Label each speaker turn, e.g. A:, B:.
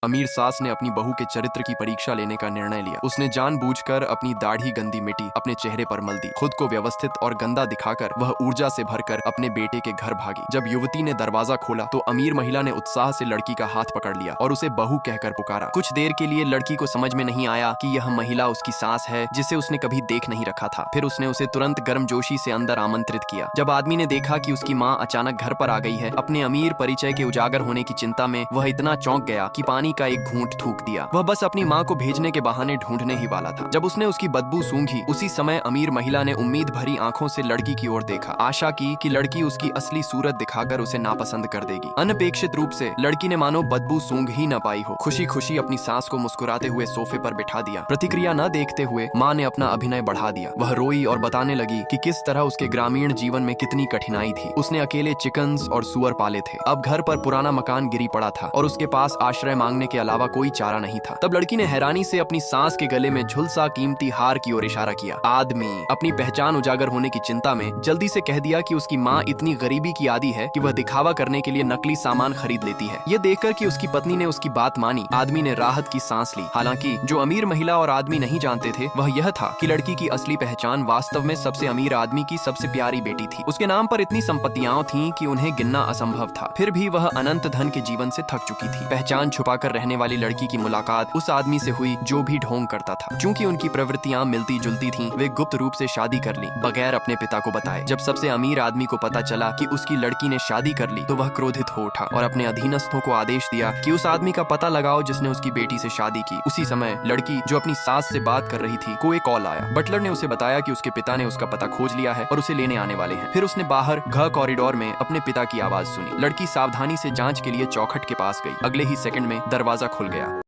A: अमीर सास ने अपनी बहू के चरित्र की परीक्षा लेने का निर्णय लिया। उसने जानबूझकर अपनी दाढ़ी गंदी मिट्टी अपने चेहरे पर मल दी। खुद को व्यवस्थित और गंदा दिखाकर वह ऊर्जा से भरकर अपने बेटे के घर भागी। जब युवती ने दरवाजा खोला तो अमीर महिला ने उत्साह से लड़की का हाथ पकड़ लिया और उसे बहू कहकर पुकारा। कुछ देर के लिए लड़की को समझ में नहीं आया कि यह महिला उसकी सास है जिसे उसने कभी देख नहीं रखा था। फिर उसने उसे तुरंत गर्मजोशी से अंदर आमंत्रित किया। जब आदमी ने देखा कि उसकी माँ अचानक घर पर आ गई है, अपने अमीर परिचय के उजागर होने की चिंता में वह इतना चौंक गया कि पानी का एक घूंट थूक दिया। वह बस अपनी माँ को भेजने के बहाने ढूंढने ही वाला था। जब उसने उसकी बदबू सूंघी, उसी समय अमीर महिला ने उम्मीद भरी आंखों से लड़की की ओर देखा, आशा की कि लड़की उसकी असली सूरत दिखाकर उसे नापसंद कर देगी। अनपेक्षित रूप से लड़की ने मानो बदबू सूंघ ही न पाई हो, खुशी खुशी अपनी सास को मुस्कुराते हुए सोफे पर बिठा दिया। प्रतिक्रिया न देखते हुए माँ ने अपना अभिनय बढ़ा दिया। वह रोई और बताने लगी कि किस तरह उसके ग्रामीण जीवन में कितनी कठिनाई थी। उसने अकेले चिकन्स और सुअर पाले थे। अब घर पर पुराना मकान गिरी पड़ा था और उसके पास आश्रय मांगने के अलावा कोई चारा नहीं था। तब लड़की ने हैरानी से अपनी सास के गले में झुलसा कीमती हार की ओर इशारा किया। आदमी अपनी पहचान उजागर होने की चिंता में जल्दी से कह दिया कि उसकी माँ इतनी गरीबी की आदी है कि वह दिखावा करने के लिए नकली सामान खरीद लेती है। ये देखकर कि उसकी पत्नी ने उसकी बात मानी, आदमी ने राहत की सांस ली। हालांकि जो अमीर महिला और आदमी नहीं जानते थे वह यह था कि लड़की की असली पहचान वास्तव में सबसे अमीर आदमी की सबसे प्यारी बेटी थी। उसके नाम पर इतनी संपत्तियां थीं कि उन्हें गिनना असंभव था। फिर भी वह अनंत धन के जीवन से थक चुकी थी। पहचान छुपाकर रहने वाली लड़की की मुलाकात उस आदमी से हुई जो भी ढोंग करता था। चूंकि उनकी प्रवृत्तियां मिलती जुलती थीं, वे गुप्त रूप से शादी कर ली बगैर अपने पिता को बताए। जब सबसे अमीर आदमी को पता चला कि उसकी लड़की ने शादी कर ली तो वह क्रोधित हो उठा और अपने अधीनस्थों को आदेश दिया कि उस आदमी का पता लगाओ जिसने उसकी बेटी से शादी की। उसी समय लड़की जो अपनी सास से बात कर रही थी को एक कॉल आया। बटलर ने उसे बताया कि उसके पिता ने उसका पता खोज लिया है और उसे लेने आने वाले हैं। फिर उसने बाहर घ कॉरिडोर में अपने पिता की आवाज सुनी। लड़की सावधानी से जांच के लिए चौखट के पास गई। अगले ही सेकंड में दरवाजा खुल गया।